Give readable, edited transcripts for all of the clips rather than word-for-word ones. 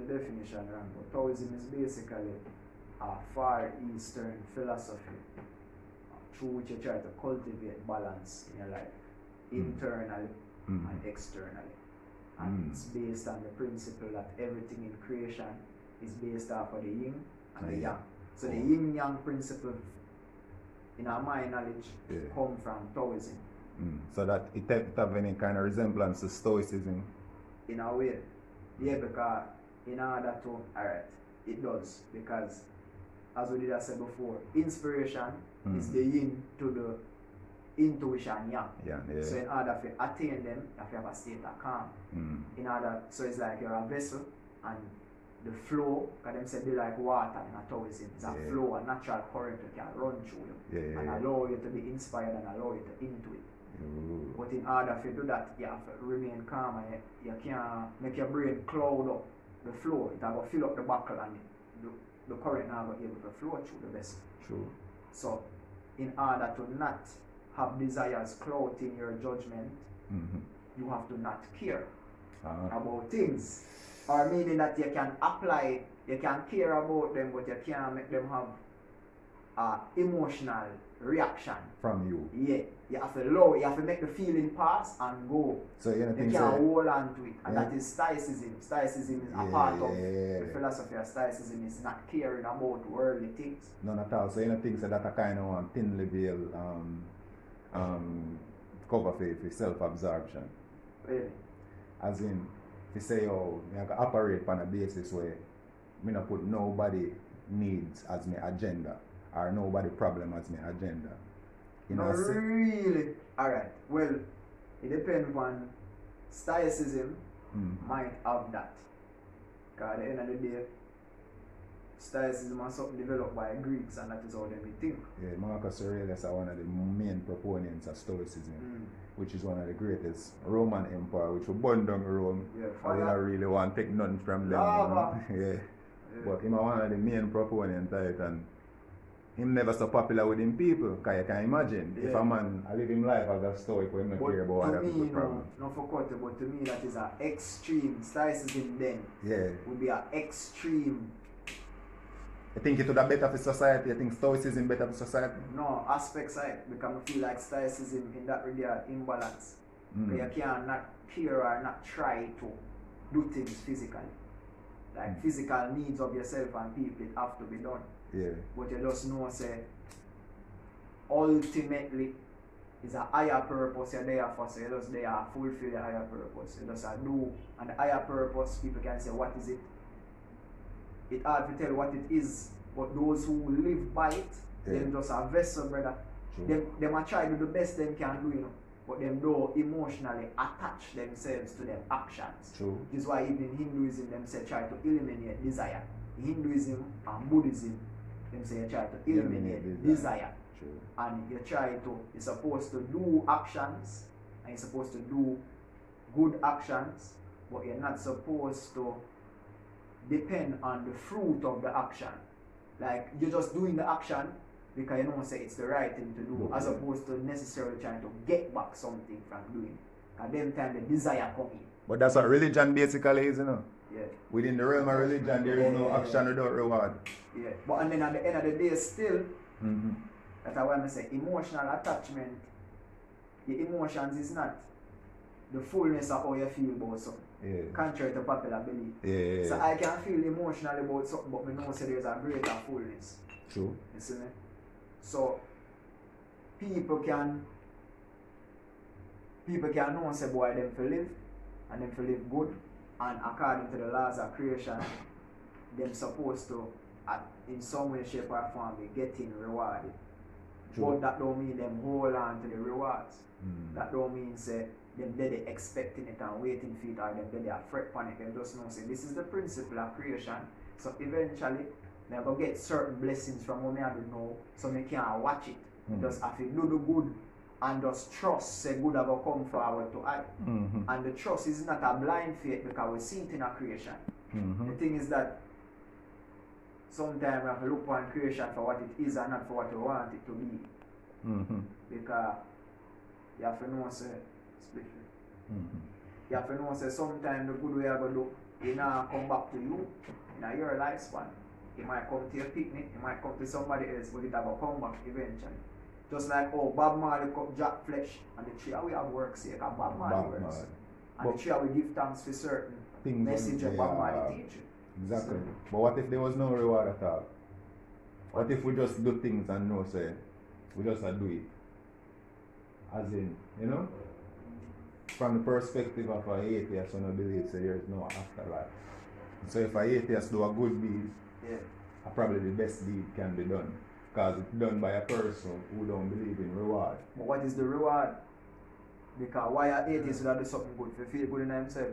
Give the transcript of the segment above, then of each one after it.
definition wrong, but Taoism is basically a Far Eastern philosophy through which you try to cultivate balance in your life, internally and externally. And it's based on the principle that everything in creation is based off of the yin and the yang. So the yin-yang principle in our mind knowledge come from Taoism. So that it have any kind of resemblance to Stoicism? In a way, yeah, because in order to, alright, it does, because as we did say before, inspiration is the yin to the intuition yang. So in order to attain them, you have to have a state of calm. So it's like you're a vessel, and the flow, because them say be like water in a Taoism, it's a flow, a natural current that can run through you and allow you to be inspired and allow you to intuit. But in order to do that, you have to remain calm, and you can't make your brain cloud up the flow. It will fill up the buckle, and the current now will be able to flow through the vessel. So in order to not have desires clouding your judgment, you have to not care about things. Or meaning that you can apply, you can care about them, but you can't make them have emotional reaction from you. Yeah, you have to allow, you have to make the feeling pass and go. So you can't hold on to it, and that is Stoicism. Stoicism is a part of the philosophy of Stoicism is not caring about worldly things. None at all. So you think that a kind of thinly veiled cover for self-absorption. Really? As in, you say, oh, I can operate on a basis where I not put nobody needs as my agenda, or nobody problem as my agenda. You know, really? Alright, well, it depends on Stoicism might have that. Because at the end of the day, Stoicism is something developed by Greeks, and that is how they think. Yeah, Marcus Aurelius is one of the main proponents of Stoicism, which is one of the greatest Roman empire, which will burn down Rome. I don't really want to take nothing from them. But he's one of the main proponents of it, and him never so popular with him people, because you can imagine if a man live him life as a stoic, we don't care about other people's problems. No, for cut, but to me that is an extreme. Stoicism then would be an extreme. You think it would have better for society? You think Stoicism better for society? No, aspects of it, because I feel like Stoicism in that regard imbalance. You can't not care or not try to do things physically. Like physical needs of yourself and people, it have to be done. But you just know, say, ultimately, it's a higher purpose you're there for, so you just there to fulfill the higher purpose. You just do, and the higher purpose, people can say, what is it? It's hard to tell what it is, but those who live by it, them just a vessel, brother. Them a try to do the best they can do, you know, but them don't emotionally attach themselves to them actions. This is why even in Hinduism, them say try to eliminate desire. Hinduism and Buddhism, them say you try to eliminate desire. And you're supposed to do actions, and you're supposed to do good actions, but you're not supposed to depend on the fruit of the action. Like, you're just doing the action because you know say it's the right thing to do, as opposed to necessarily trying to get back something from doing. At them time the desire come in. But that's what religion basically is, you know. Within the realm of religion, there is no action without reward. But and then at the end of the day still, that's why I say emotional attachment, the emotions is not the fullness of how you feel about something. Contrary to popular belief. So I can feel emotionally about something, but I know say there's a greater fullness. True. You see me? So people can know say boy them to live and them to live good, and according to the laws of creation, them supposed to in some way, shape or form be getting rewarded. But that don't mean them hold on to the rewards. That don't mean say them they expecting it and waiting for it, or them they are fret panic. Them just know say this is the principle of creation. So eventually they go get certain blessings from what I don't know, so they can't watch it. Just have to do the good and just trust say good will come forward to I. And the trust is not a blind faith, because we see it in a creation. The thing is that sometimes we have to look on creation for what it is and not for what we want it to be. Because you have to know say, you have to know say sometimes the good way I go do, he not come back to you in your lifespan. He might come to your picnic, he might come to somebody else, but it will come back eventually. Just like Bob Marley cut Jack Fletch and the tree we have work sake and Bob Marley works. And the tree we give thanks for certain message of Bob Marley teaching. Exactly. So, but what if there was no reward at all? What if we just do things and no say we just do it? As in, you know? From the perspective of an atheist who believes that there is no afterlife. So if an atheist do a good deed, probably the best deed can be done. Because it's done by a person who don't believe in reward. But what is the reward? Because why an atheist would do something good to feel good in himself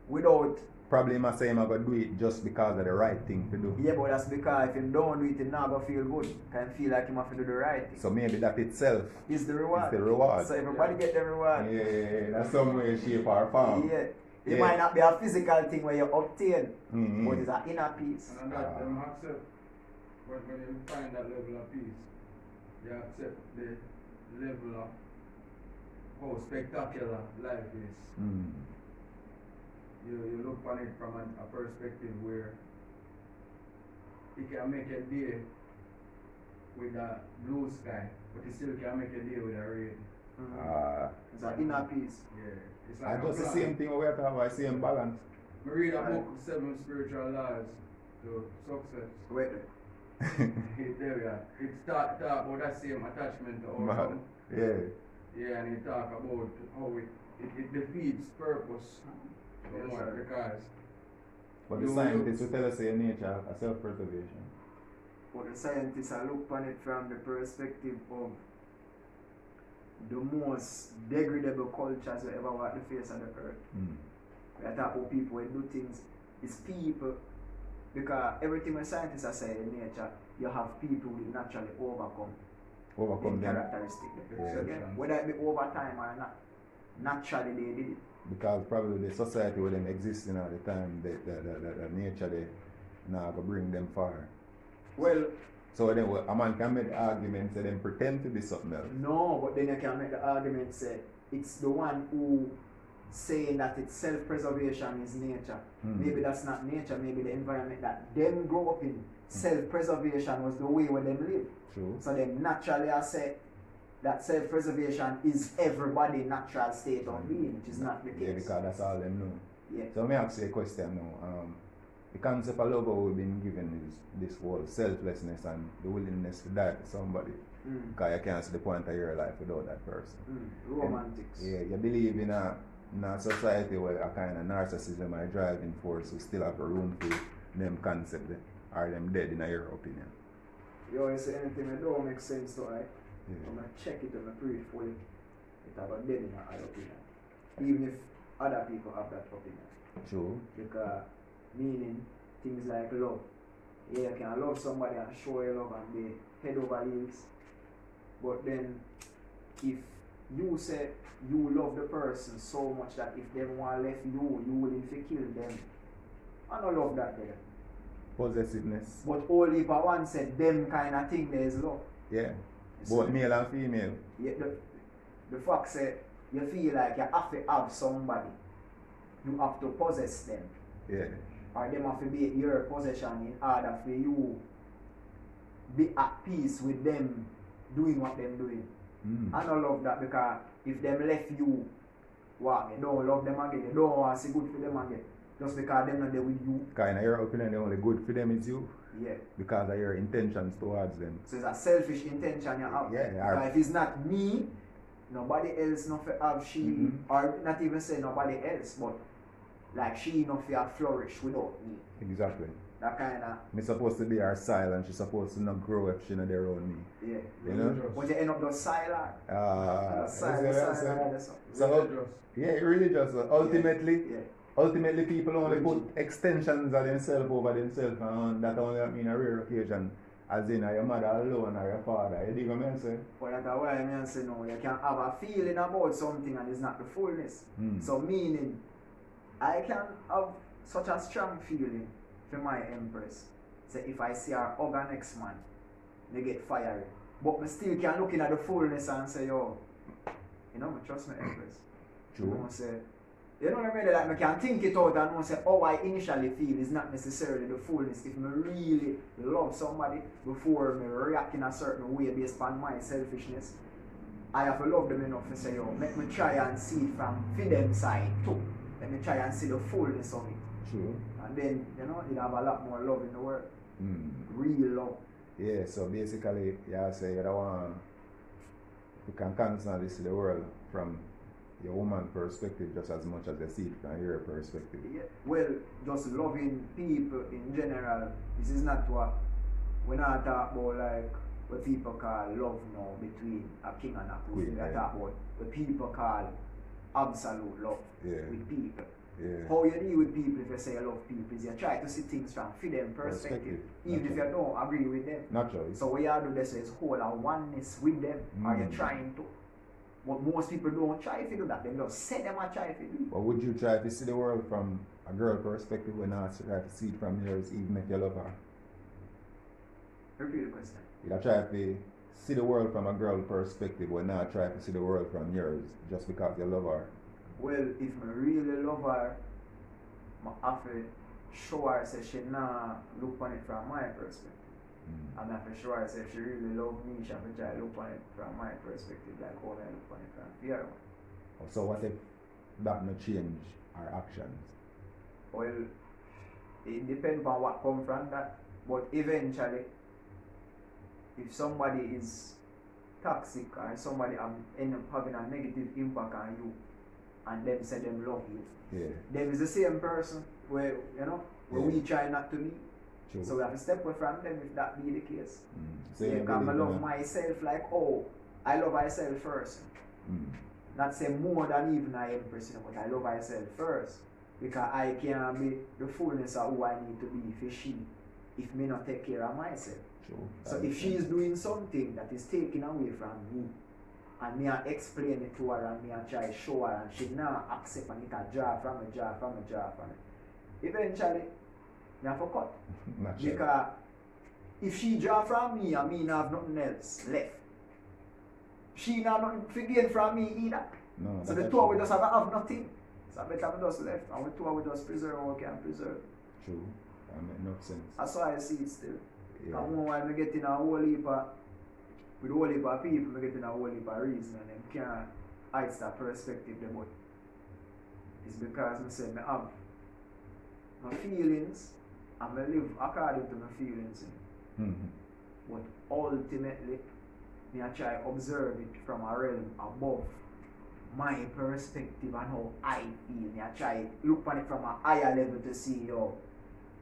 without... Probably must say I'm going to do it just because of the right thing to do. Yeah, but that's because if he don't do it, he's not going to feel good. Can feel like he must do the right thing. So maybe that itself is the reward. Is the reward. So everybody get the reward. Yeah, that's some way, shape or form. Yeah. It might not be a physical thing where you obtain, but it's an inner peace. And that them accept, when you find that level of peace, you accept the level of how spectacular life is. You look on it from a perspective where you can make a day with a blue sky, but you still can make a day with a rain. It's an inner peace. Yeah. It's like just the same thing we have to have a same balance. I read a book, 7 Spiritual Laws to Success. Wait there we are. It talk about that same attachment to outcome. Yeah, and it talk about how it defeats purpose. You know, because but the scientists will tell us in nature a self-preservation. But the scientists are look on it from the perspective of the most degradable cultures we ever walk the face of the earth. We are talking about people who do things. It's people, because everything when scientists are saying in nature, you have people who naturally overcome the characteristic. So again, whether it be over time or not, naturally they did it. Because probably the society where them existing at the time, the nature they not gonna bring them far. Well, so then a man can make the argument say them pretend to be something else. No, but then you can make the argument say it's the one who saying that it's self-preservation is nature. Maybe that's not nature, maybe the environment that them grow up in. Self-preservation was the way where them live. True. So them naturally I say that self-preservation is everybody's natural state of being, which is not the case. Yeah, because that's all them know. Yeah. So let me ask you a question now. The concept of love we've been given is this whole selflessness and the willingness to die for somebody. Because you can't see the point of your life without that person. Romantics. And, yeah, you believe in a society where a kind of narcissism or driving force will still have a room for them concept or them dead in your opinion. You always say anything that don't make sense to right? I'm going to check it and pray for it. It have a dead in my opinion. Even if other people have that opinion. True. Because meaning things like love. Yeah, you can love somebody and show your love and be head over heels. But then if you say you love the person so much that if they want left you willing to kill them. I don't love that there. Possessiveness. But only if one said them kind of thing there is love. Yeah. Both male and female. Yeah, the fact say you feel like you have to have somebody. You have to possess them. Yeah. Or them have to be your possession in order for you be at peace with them doing what them doing. I don't love that because if them left you, what, you don't love them again, you don't want to see good for them again. Just because them not there with you. Kind of your opinion, the only good for them is you. Yeah. Because of your intentions towards them. So it's a selfish intention you have. Yeah. Because if it's not me, nobody else not for have she, or not even say nobody else, but like she not for flourish without me. Exactly. That kind of. Me supposed to be her silent, she's supposed to not grow if she not there around me. Yeah. You know? But you end up just silent. So, yeah, religious. Ultimately, ultimately people only put extensions of themselves over themselves, and that only mean a rare occasion. As in your mother alone or your father. You dig what I say? But that's why I say no, you can have a feeling about something and it's not the fullness. So meaning, I can have such a strong feeling for my empress. Say if I see her hug an next man, they get fiery. But I still can look at the fullness and say, yo, you know, I trust my empress. True. You know, say, You know what I mean? Like I can think it out and know say how I initially feel is not necessarily the fullness. If I really love somebody before me react in a certain way based on my selfishness, I have to love them enough to say, yo, let me try and see it from them side too. Let me try and see the fullness of it. True. And then, you know, you'll have a lot more love in the world. Real love. Yeah, so basically, you say you don't want, you can constantly see the world from your woman perspective just as much as you see it from your perspective. Yeah. Well, just loving people in general, this is not what we're not talking about like what people call love now between a king and a queen. We're talking about what people call absolute love with people. Yeah. How you deal with people if you say you love people is you try to see things from them perspective. Even if you don't agree with them. Naturally. So what you do this is hold a oneness with them. Are you trying to? But most people don't try to do that. They just say them and try to do it. But would you try to see the world from a girl perspective when not try to see it from yours even if you love her? Repeat the question. You try to see the world from a girl perspective when not try to see the world from yours just because you love her. Well, if I really love her, I have to show her say she not look on it from my perspective. And I have to show her say if she really love me, she have to try to look on it from my perspective, like how I look on it from the other one. So what if that no change our actions? Well, it depends on what comes from that. But eventually, if somebody is toxic or somebody end up having a negative impact on you, and them say them love you, them is the same person where we try not to be. True. So we have to step away from them if that be the case. So because I love myself like I love myself first. Not say more than even I am person, but I love myself first. Because I can't be the fullness of who I need to be if me not take care of myself. True. So if she is doing something that is taken away from me, and me I explain it to her and me I try to show her and she not accept and it a draw from it. Eventually, me have to cut. Because if she draw from me and me not have nothing else left, she not nothing to gain from me either. No, so the two of we just have nothing. So better we just left and the two of we just preserve what we can preserve. True. That makes no sense. That's why I see it still. Yeah. And one while I get in a whole heap of with a whole heap of people, I get in a whole heap of reason and them can't hide that perspective there, but it's because I say I have my feelings and I live according to my feelings. But ultimately, I try to observe it from a realm above my perspective and how I feel. I try to look on it from a higher level to see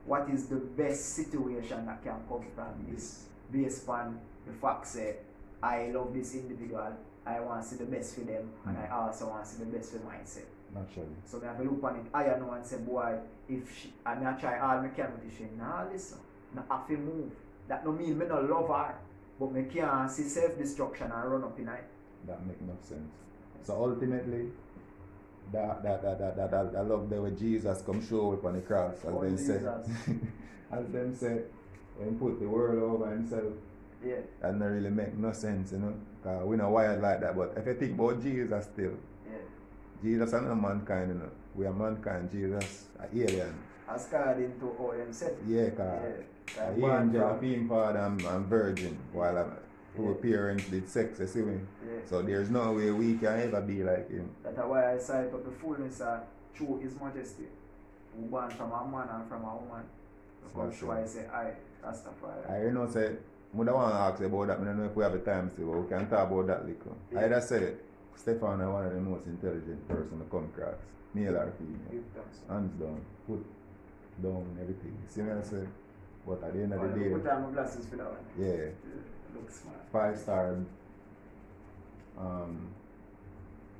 what is the best situation that can come from this based on the fact that I love this individual, I want to see the best for them, and I also want to see the best for myself. Naturally. So I have to look on it higher now and say, boy, if she, and I try all I can with she, nah listen, I have to move. That don't mean I don't love her, but I can't see self-destruction and run up in it. That makes no sense. So ultimately, that love there with Jesus come show up on the cross, as them say. As them say, when put the world over himself. Yeah. That don't really make no sense, because we're not wired like that. But if you think about Jesus still, Jesus is not mankind, we are mankind, Jesus an alien. As according to how them said. Yeah, because an angel, being father and virgin, while our parents did sex, you see me? So there's no way we can ever be like him. That's why I cite up the fullness through His Majesty, who born from a man and from a woman. Because why I say Rastafari. Say, I want to ask you about that, I don't know if we have the time to, but we can talk about that little. I just said it. Stefan is one of the most intelligent person to come across. Male or female. Hands down. Foot down, everything. See what I say? But at the end of the day. Put on my glasses for that one. Yeah. Looks smart. 5-star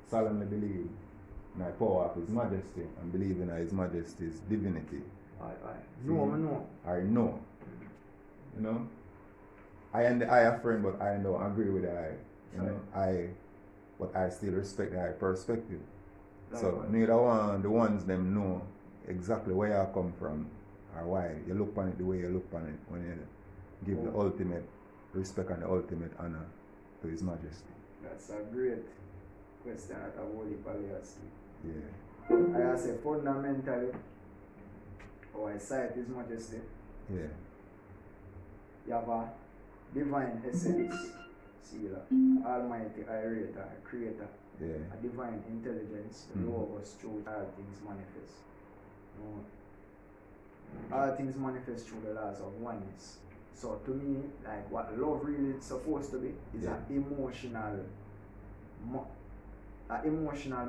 solemnly believe in the power of His Majesty and believe in His Majesty's divinity. No. I know. I am a friend, but I don't agree with but I still respect the perspective. So neither one, the ones them know exactly where you come from or why you look on it the way you look on it when you give the ultimate respect and the ultimate honor to His Majesty. That's a great question at a holy palace. Yeah. I say fundamentally, our sight is majesty. Yeah. You have a divine essence, sealer, almighty, irrator, creator, Yeah. a divine intelligence, the logos through all things manifest. All things manifest through the laws of oneness. So to me, like what love really is supposed to be is an emotional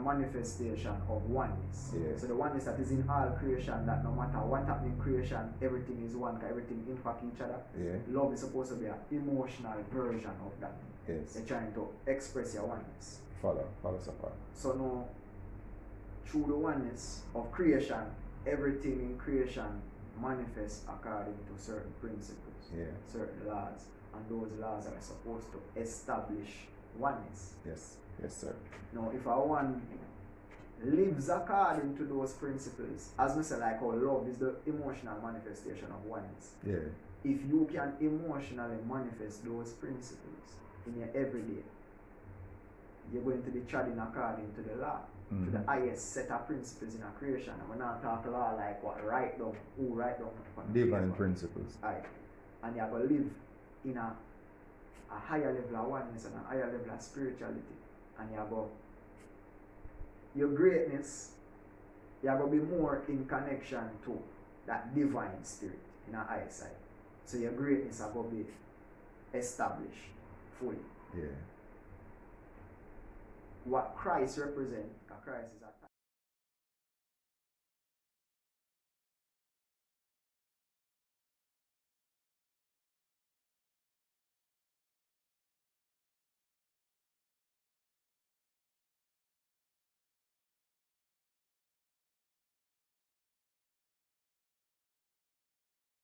manifestation of oneness. Yeah. So the oneness that is in all creation, that no matter what happens in creation, everything is one, everything impact each other. Yeah. Love is supposed to be an emotional version of that. Yes. You're trying to express your oneness. Follow support. So now, through the oneness of creation, everything in creation manifests according to certain principles, certain laws, and those laws are supposed to establish oneness. Yes. Yes, sir. Now, if a one lives according to those principles, as I say, like how love is the emotional manifestation of oneness. Yeah. If you can emotionally manifest those principles in your everyday, you're going to be treading according to the law, to the highest set of principles in a creation. And we're not talking law like what write down, who write down divine principles. Aye. And you're going to live in a higher level of oneness and a higher level of spirituality. And you're going your greatness, you're going to be more in connection to that divine spirit in our eyesight. So your greatness are going to be established fully. Yeah. What Christ represents, Christ is a